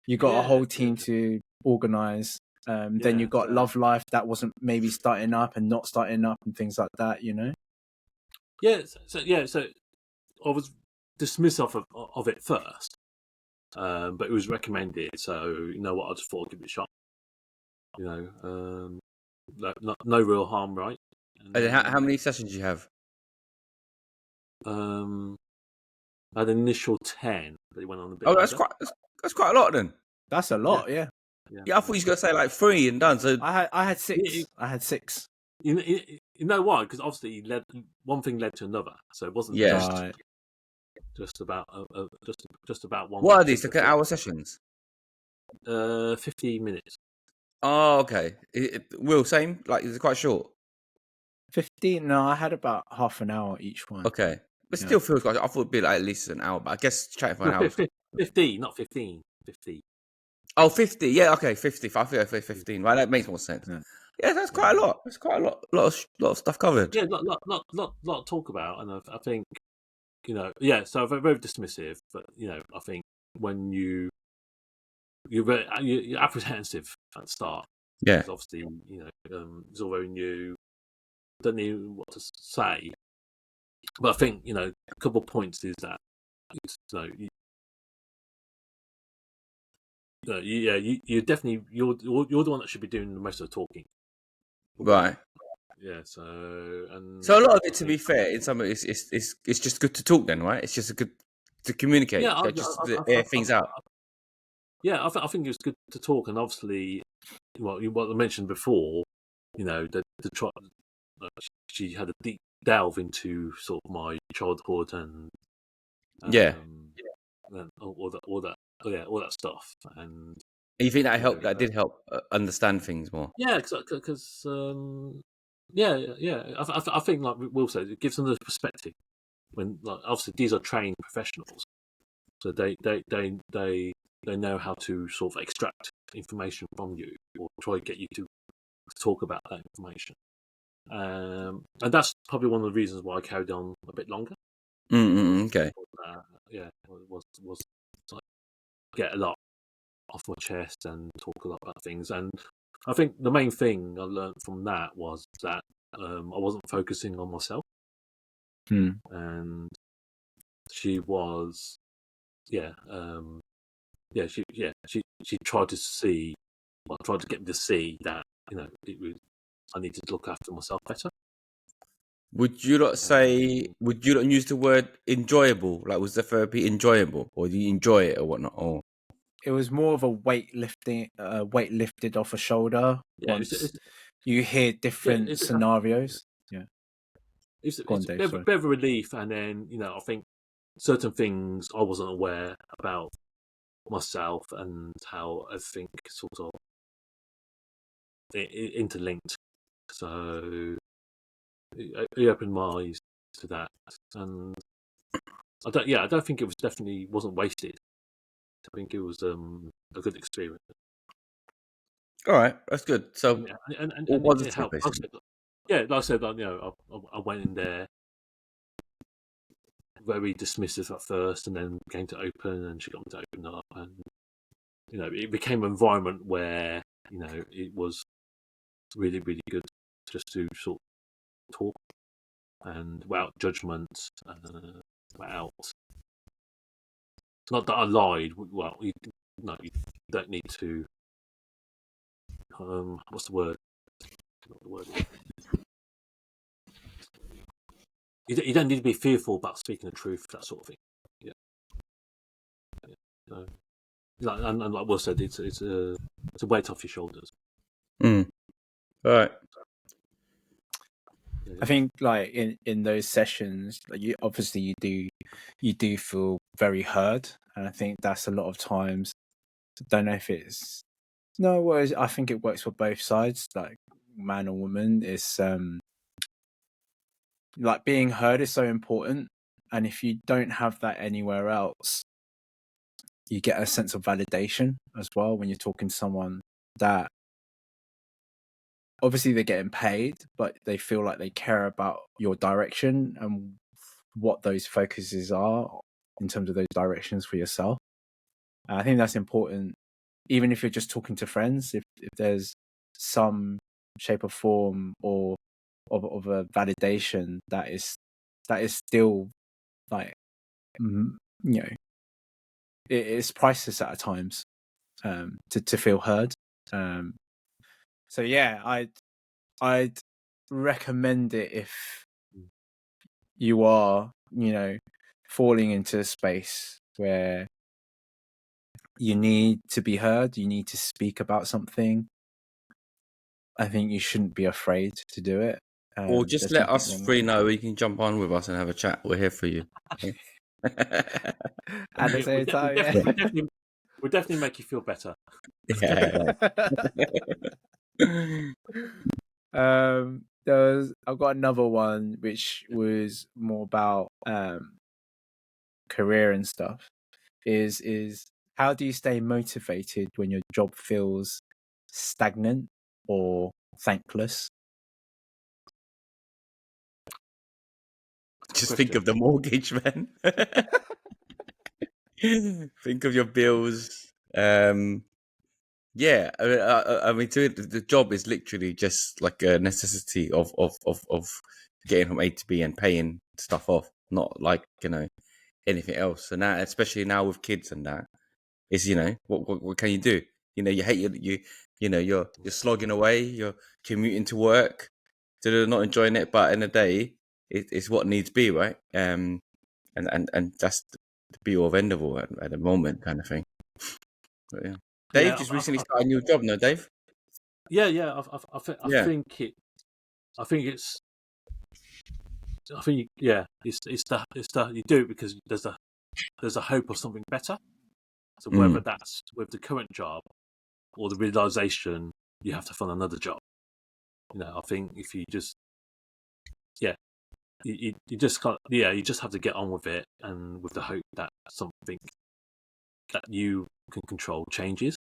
you got a whole team to organize. Then you got love life that wasn't maybe starting up and not starting up and things like that. So I was dismissive of it first, but it was recommended. So you know what, I just thought I'd give it a shot. No real harm, right? And how many sessions do you have? I had an initial 10, but it went on a bit. Oh, that's quite a lot then. That's a lot, yeah. Yeah, I thought you were gonna say like 3 and done. So I had 6. I had 6. You know why? Because obviously one thing led to another, so it wasn't just about just about one. What are these? Like hour sessions? 15 minutes. Oh, okay. Will, same? Like, is it quite short? 15? No, I had about half an hour each one. Okay. But still feels like, I thought it'd be like at least an hour, but I guess chatting for an hour. 50, not 15. 50. Oh, 50. Yeah, okay, 50. I feel like 15. Right, that makes more sense. Yeah, that's quite a lot. That's quite a lot of stuff covered. Yeah, lot to talk about, and I think so I'm very dismissive, but I think when you're apprehensive at the start. Yeah. Because obviously, it's all very new. Don't know what to say. But I think, a couple of points is that you're definitely you're the one that should be doing the most of the talking. Right. Yeah, so a lot of it, to be fair, in some of it's just good to talk then, right? It's just good to communicate, to air things out. Yeah, I think it's good to talk, and obviously, what I mentioned before, she had a deep delve into sort of my childhood and all that stuff. And you think that helped? That did help understand things more. Yeah, because I think, like Will said, it gives them the perspective. When, like, obviously these are trained professionals, so they know how to sort of extract information from you or try to get you to talk about that information. And that's probably one of the reasons why I carried on a bit longer. Okay. Was like get a lot off my chest and talk a lot about things. And I think the main thing I learned from that was that I wasn't focusing on myself. And she was, she tried to see, tried to get me to see that I needed to look after myself better. Would you not say? Would you not use the word enjoyable? Like, was the therapy enjoyable, or do you enjoy it, or whatnot? Or it was more of a weight lifted off a shoulder. Yeah, you hear different it's scenarios. Yeah, go on, it's Dave. a Sorry. bit of a relief, and then I think certain things I wasn't aware about myself and how everything sort of interlinked. So it opened my eyes to that, and I don't think it was definitely wasn't wasted. I think it was a good experience, All right, that's good. So all and it positive, helped. Like I basically. said, yeah, like I said, I went in there very dismissive at first, and then began to open, and she got me to open up, and it became an environment where it was really, really good just to sort of talk and without judgment, without. Not that I lied. Well, you don't need to. What's the word? Not the word. You don't need to be fearful about speaking the truth, that sort of thing. Yeah. So, and like Will said, it's a weight off your shoulders. All right. Yeah. I think like in those sessions, like you do feel very heard, and I think that's a lot of times. I don't know if it's no, well, I think it works for both sides, like man or woman. It's like being heard is so important, and if you don't have that anywhere else, you get a sense of validation as well when you're talking to someone that obviously they're getting paid, but they feel like they care about your direction and what those focuses are in terms of those directions for yourself. And I think that's important, even if you're just talking to friends. If there's some shape or form or of a validation that is still like it's priceless at times to feel heard. So yeah, I'd recommend it if you are, falling into a space where you need to be heard, you need to speak about something. I think you shouldn't be afraid to do it. Or just There's let nothing us wrong with three it. know you can jump on with us and have a chat. We're here for you. At the same time, yeah. We definitely make you feel better. Yeah. I've got another one which was more about career and stuff. Is how do you stay motivated when your job feels stagnant or thankless? Just think of the mortgage, man. Think of your bills. Yeah, I mean, the job is literally just like a necessity of getting from A to B and paying stuff off, not like anything else. So now, especially now with kids and that, is what can you do? You hate you're slogging away, you're commuting to work, they're not enjoying it, but in the day, it's what needs be, right? And that's the be all of end of all at the moment, kind of thing. But yeah. Dave just recently started a new job, no, Dave? Yeah. Yeah. It's the you do it because there's a hope of something better. So whether that's with the current job or the realization you have to find another job. I think if you just you just can't, you just have to get on with it, and with the hope that something that you can control changes.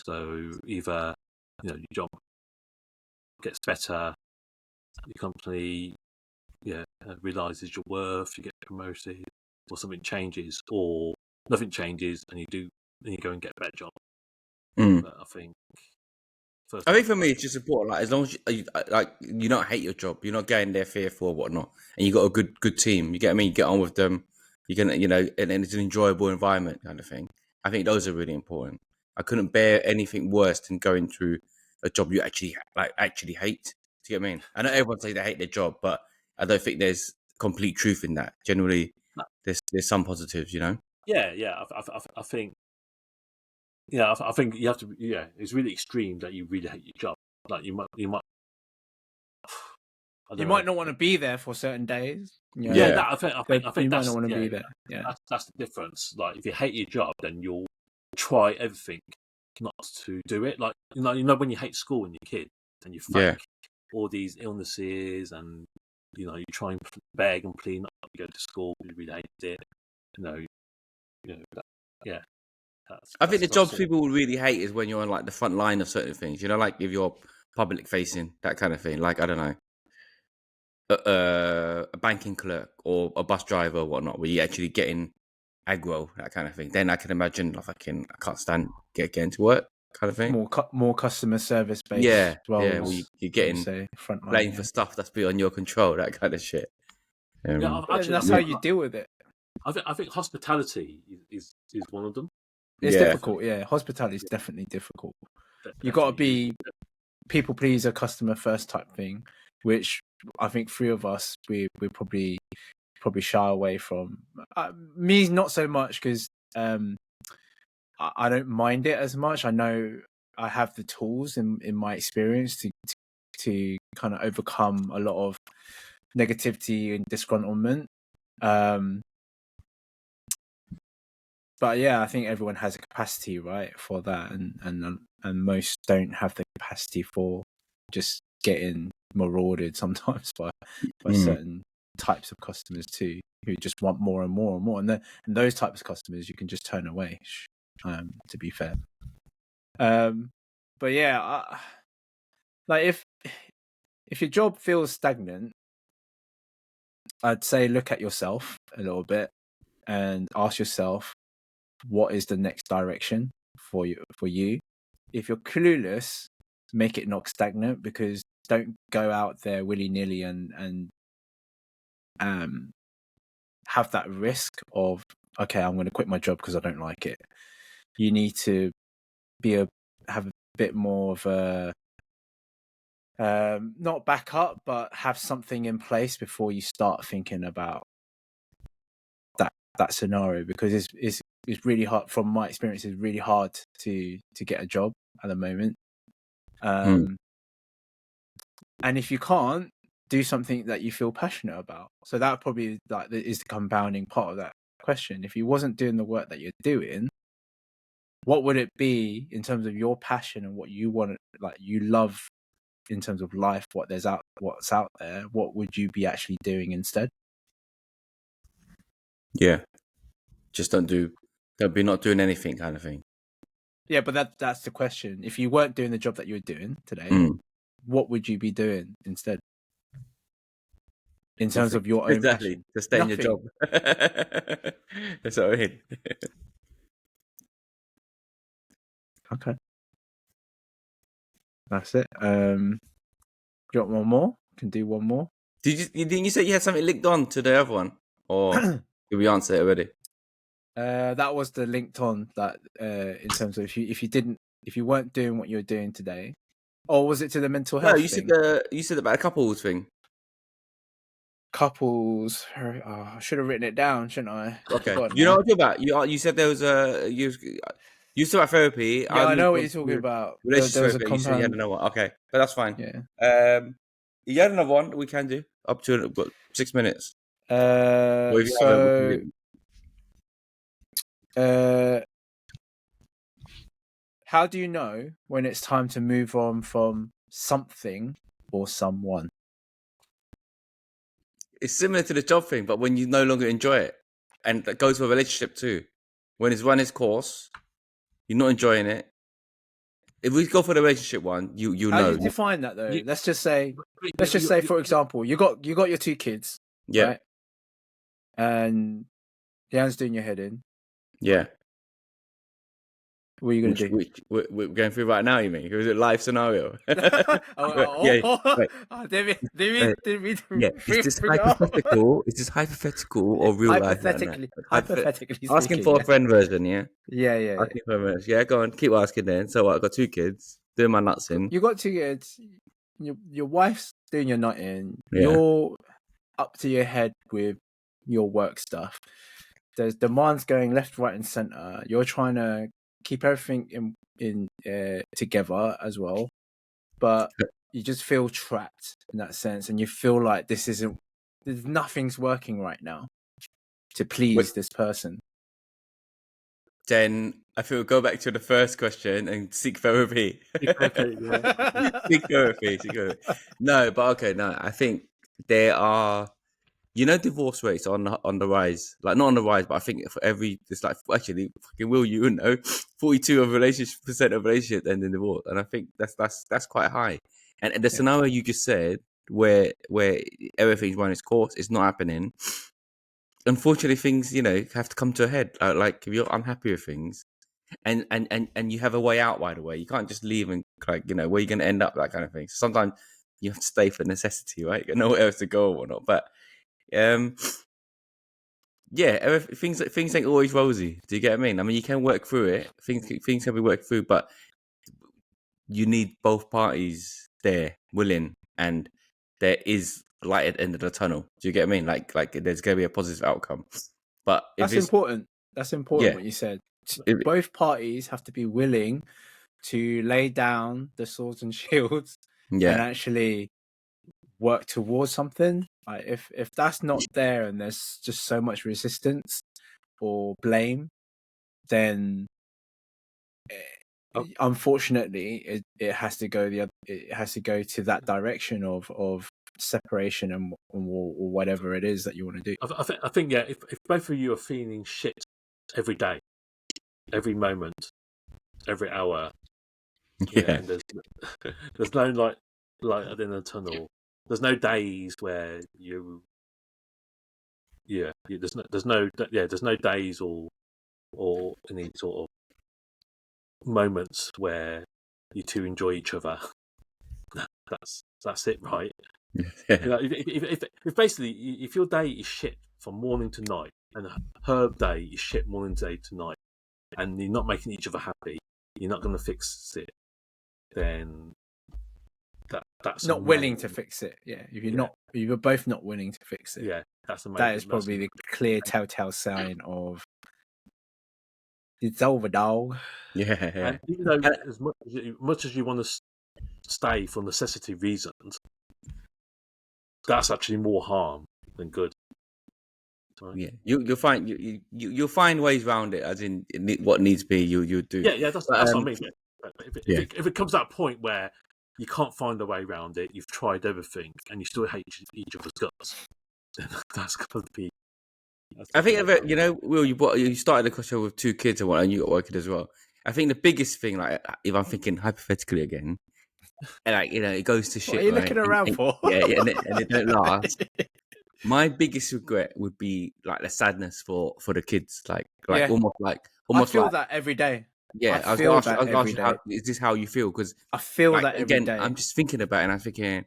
So either your job gets better, your company realizes your worth, you get promoted, or something changes, or nothing changes and you go and get a better job. But I think for me, it's just important. Like as long as you don't hate your job, you're not going there fearful or whatnot, and you got a good team. You get what I mean? You get on with them. You can and it's an enjoyable environment, kind of thing. I think those are really important. I couldn't bear anything worse than going through a job you actually hate. Do you get what I mean? I know everyone says they hate their job, but I don't think there's complete truth in that. Generally, there's some positives, I think I think you have to. Yeah, it's really extreme that you really hate your job. Like you might I You don't might know. not want to be there for certain days. You know, Yeah, Yeah. that, I think you might that's, not want to yeah, be there. Yeah. that's the difference. Like, if you hate your job, then you'll try everything not to do it. Like, when you hate school when you're a kid, and you Yeah. fake all these illnesses, and you try and beg and plead not to go to school because you really hate it. Yeah. I think the That's jobs people will really hate is when you're on like the front line of certain things. You know, like if you're public facing, that kind of thing. Like, I don't know, a banking clerk or a bus driver or whatnot, where you're actually getting aggro, that kind of thing. Then I can imagine like I can't stand getting to work kind of thing. More customer service Yeah, based yeah. Well, roles. you're Would you getting say frontline? blamed Yeah. for stuff that's beyond your control, that kind of shit. Yeah, But actually, that's how you deal with it. I think hospitality is one of them. It's Yeah. difficult. Yeah, hospitality is definitely difficult. You got to Definitely. be people pleaser, customer first type thing, which I think three of us we probably shy away from. Me, not so much, because I don't mind it as much. I know I have the tools in my experience to kind of overcome a lot of negativity and disgruntlement. But yeah, I think everyone has a capacity, right, for that, and most don't have the capacity for just getting marauded sometimes by certain types of customers too, who just want more and more and more, and those types of customers you can just turn away. To be fair, but yeah, like if your job feels stagnant, I'd say look at yourself a little bit and ask yourself, what is the next direction for you? If you're clueless, make it not stagnant, because don't go out there willy-nilly and have that risk of, okay, I'm going to quit my job because I don't like it. You need to have a bit more of a not backup, but have something in place before you start thinking about that scenario, because it's really hard. From my experience, it's really hard to get a job at the moment. And if you can't, do something that you feel passionate about. So that probably is the compounding part of that question. If you wasn't doing the work that you're doing, what would it be in terms of your passion and what you want, like you love in terms of life, what's out there? What would you be actually doing instead? Yeah. Just don't be not doing anything kind of thing. Yeah, but that's the question. If you weren't doing the job that you were doing today, what would you be doing instead? In terms of your own exactly. passion? To stay in your Nothing. job. That's what I mean. Okay. That's it. Do you want one more? Can do one more. Didn't you say you had something linked on to the other one? Or did we answer it already? That was the linked on that in terms of if you weren't doing what you were doing today, or was it to the mental health thing? You said about a couples thing. Couples. I should have written it down, shouldn't I? Okay. Forgot You know now. what I'm talking about? You said there was you said about therapy. Yeah, I know what you're talking about. There Relationship was a therapy. You said you had compound. another one. Okay, but that's fine. Yeah. You had another one we can do up to 6 minutes. Or if you haven't, we can do. How do you know when it's time to move on from something or someone? It's similar to the job thing, but when you no longer enjoy it, and that goes for a relationship too. When it's run its course, you're not enjoying it. If we go for the relationship one, you How do know. you define that though? You- Let's just say, for example, you got your two kids, Yeah, right? And Jan's doing your head in. yeah. What are you gonna do? Which we're going through right now. You mean? Is it live scenario? Wait. Did we Yeah. Is this bring it up? hypothetical? Is this hypothetical or real life? Right now? Hypothetically Asking speaking, for yeah. a friend version, yeah. Yeah. Asking for a friend version. Yeah, go on. Keep asking then. So what? I got two kids doing my nuts in. You got two kids. Your wife's doing your nut in. Yeah. You're up to your head with your work stuff. There's demands going left, right, and center. You're trying to keep everything in together as well, but just feel trapped in that sense, and you feel like nothing's working right now to please this person. Then I feel go back to the first question and seek therapy. Okay, yeah. Seek therapy. No, but okay, no. I think there are, divorce rates on the rise. Like not on the rise, but I think for it's like actually fucking will 42% of relationships end in divorce, and I think that's quite high. And the scenario you just said, where everything's run its course, is not happening. Unfortunately, things have to come to a head. Like if you're unhappy with things, and you have a way out. By the way, you can't just leave and where you're going to end up, that kind of thing. So sometimes you have to stay for necessity, right? You know nowhere else to go or whatnot. But things ain't always rosy. Do you get what I mean? I mean, you can work through it. Things can be worked through, but you need both parties there, willing, and there is light at the end of the tunnel. Do you get what I mean? Like there's going to be a positive outcome. But that's important. That's important. What you said. Both parties have to be willing to lay down the swords and shields and actually work towards something. Like if that's not there and there's just so much resistance or blame, then unfortunately it has to go it has to go to that direction of separation and or whatever it is that you want to do. I think if both of you are feeling shit every day, every moment, every hour, and there's no light at the end of the tunnel. There's no days where there's no days or any sort of moments where you two enjoy each other. That's it, right? If basically if your day is shit from morning to night, and her day is shit morning to night, and you're not making each other happy, you're not going to fix it. Then that's not willing to fix it. If you're both not willing to fix it. Yeah, that's amazing. That is probably the clear telltale sign of it's over, dog. Yeah. And even though as much as you want to stay for necessity reasons, that's actually more harm than good. Right? Yeah, you'll find you'll find ways around it, as in what needs to be. You'll do. Yeah, that's what I mean. If it comes to that point where you can't find a way around it, you've tried everything, and you still hate each other's guts, then that's going to be. I think Will, you started the question with 2 kids and and you got working as well. I think the biggest thing, like if I'm thinking hypothetically again, and it goes to shit. What are you looking around for? And it don't last. My biggest regret would be like the sadness for the kids, almost I feel that every day. Yeah, I was going to ask you, is this how you feel? Because I feel that every day. I'm just thinking about it, and I'm thinking,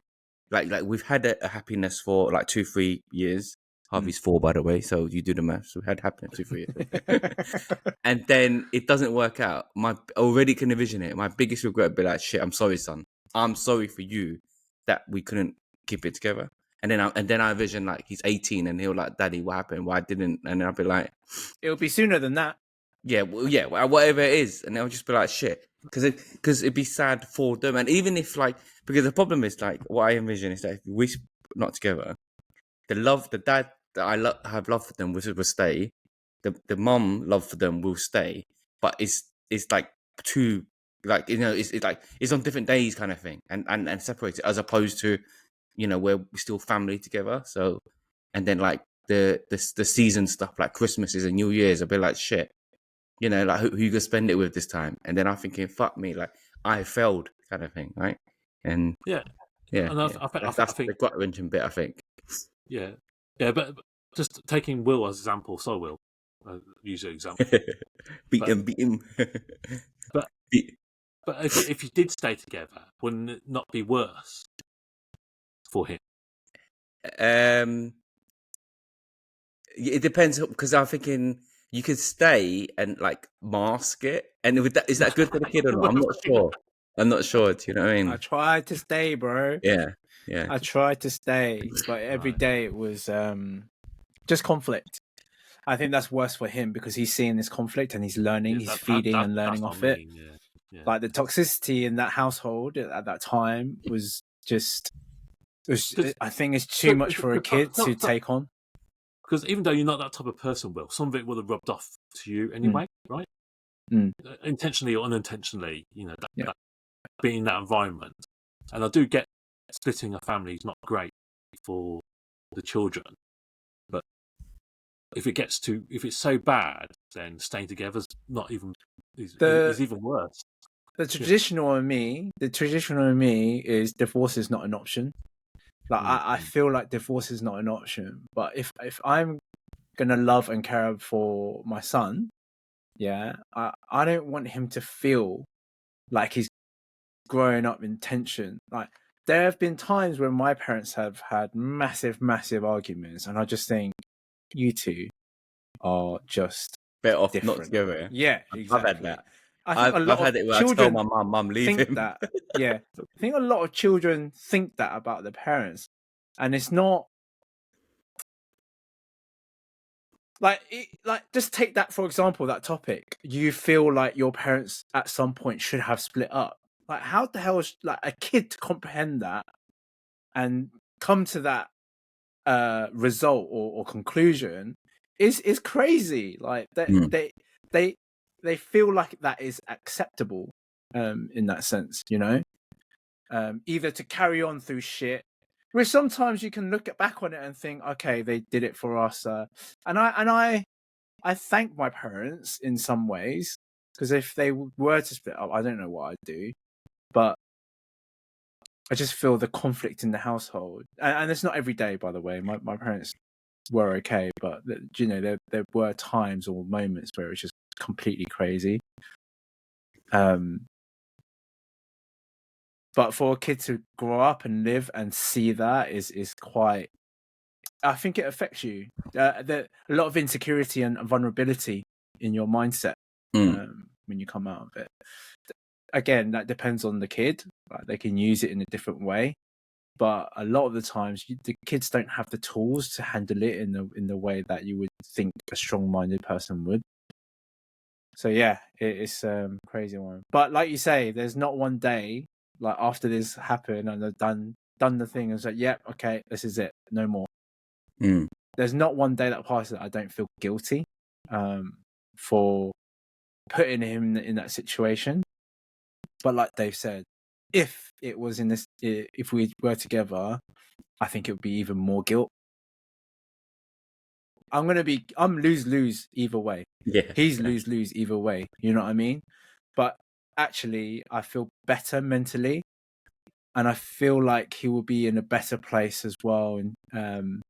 like we've had a happiness for like 2-3 years. Harvey's 4, by the way, so you do the maths. We had happiness 2-3 years, and then it doesn't work out. I already can envision it. My biggest regret would be like, shit, I'm sorry, son. I'm sorry for you that we couldn't keep it together. And then I envision like he's 18 and he'll like, Daddy, what happened? Why didn't? And then I'll be like, it'll be sooner than that. Yeah, whatever it is, and they'll just be like, shit, because it'd be sad for them. And even if because the problem is like what I envision is that if we're not together, the dad that I have love for them will stay, the mum love for them will stay, but it's like two, it's on different days kind of thing, and separated, as opposed to where we're still family together. So, and then like the season stuff like Christmases and New Year's, I'll be like, shit. Like who you gonna spend it with this time? And then I'm thinking, fuck me, like I failed, kind of thing, right? And yeah. And that's the gut wrenching bit, I think. Yeah, but just taking Will as example, Will, use an example. beat him. but if you did stay together, wouldn't it not be worse for him? It depends, because I'm thinking. You could stay and like mask it, and is that good for the kid or not? I'm not sure. Do you know what I mean? I tried to stay, bro. Yeah. I tried to stay, but every day it was just conflict. I think that's worse for him because he's seeing this conflict and he's learning, he's feeding and learning off it. Yeah. Like the toxicity in that household at that time was I think it's too much for a kid to take on. Because even though you're not that type of person, Will, some of it would have rubbed off to you anyway, right? Intentionally or unintentionally, that being in that environment. And I do get splitting a family is not great for the children, but if it's so bad, then staying together is even worse. The traditional in me is divorce is not an option. Like I feel like divorce is not an option. But if I'm gonna love and care for my son, I don't want him to feel like he's growing up in tension. Like there have been times when my parents have had massive arguments, and I just think you two are just better off different. not together. Yeah, exactly. I've had that. I've had it where I tell my mum, leave him. That. Yeah, I think a lot of children think that about their parents, and it's not like just take that for example. That topic, you feel like your parents at some point should have split up. Like, how the hell is like a kid to comprehend that and come to that result or conclusion is crazy. Like they feel like that is acceptable in that sense, either to carry on through shit, where sometimes you can look back on it and think, okay, they did it for us, and I thank my parents in some ways, because if they were to split up, I don't know what I'd do, but I just feel the conflict in the household, and it's not every day, by the way. My parents were okay, but there were times or moments where it was just completely crazy. But for a kid to grow up and live and see that is quite. I think it affects you. A lot of insecurity and vulnerability in your mindset when you come out of it. Again, that depends on the kid. Like, they can use it in a different way, but a lot of the times the kids don't have the tools to handle it in the way that you would think a strong-minded person would. So yeah, it's crazy one. But like you say, there's not one day like after this happened and I've done the thing and said, "Yep, okay, this is it, no more." There's not one day that passes that I don't feel guilty for putting him in that situation. But like Dave said, if it was if we were together, I think it would be even more guilt. I'm lose either way. Yeah, he's lose either way. You know what I mean? But actually, I feel better mentally, and I feel like he will be in a better place as well. And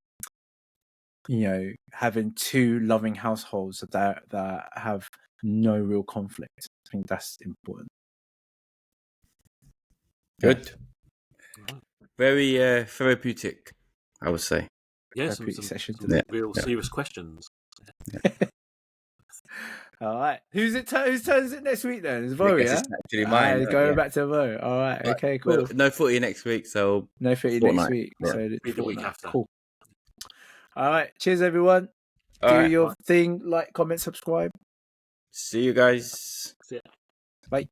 having two loving households that have no real conflict. I think that's important. Good. Very therapeutic, I would say. Yes, therapeutic session. Real serious questions. Yeah. All right. Whose turn is it next week then? It's Vo, yeah? It's actually mine. Going back to Vo. All right. Okay, cool. Well, no footy next week, so no footy next week. Yeah. So the week after. Cool. All right. Cheers, everyone. Do your thing, like, comment, subscribe. See you guys. See ya. Bye.